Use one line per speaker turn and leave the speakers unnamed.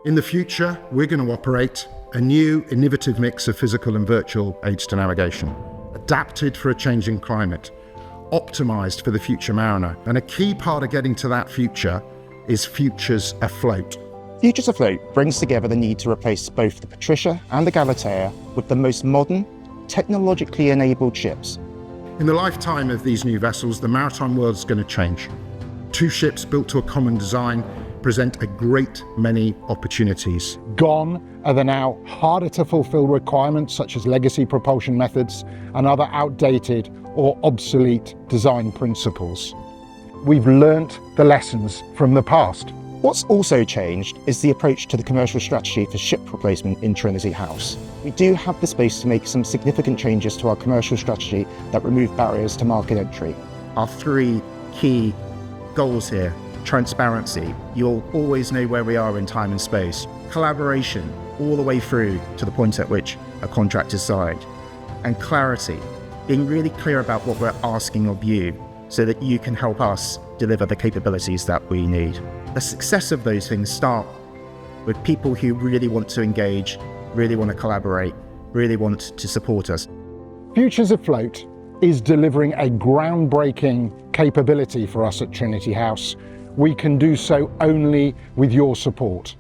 In the future, we're going to operate a new, innovative mix of physical and virtual aids to navigation, adapted for a changing climate, optimised for the future mariner. And a key part of getting to that future is Futures Afloat.
Futures Afloat brings together the need to replace both the Patricia and the Galatea with the most modern, technologically enabled ships.
In the lifetime of these new vessels, the maritime world is going to change. Two ships built to a common design present a great many opportunities.
Gone are the now harder to fulfill requirements such as legacy propulsion methods and other outdated or obsolete design principles. We've learnt the lessons from the past.
What's also changed is the approach to the commercial strategy for ship replacement in Trinity House. We do have the space to make some significant changes to our commercial strategy that remove barriers to market entry.
Our three key goals here: transparency, you'll always know where we are in time and space; collaboration, all the way through to the point at which a contract is signed; and clarity, being really clear about what we're asking of you so that you can help us deliver the capabilities that we need. The success of those things start with people who really want to engage, really want to collaborate, really want to support us.
Futures Afloat is delivering a groundbreaking capability for us at Trinity House. We can do so only with your support.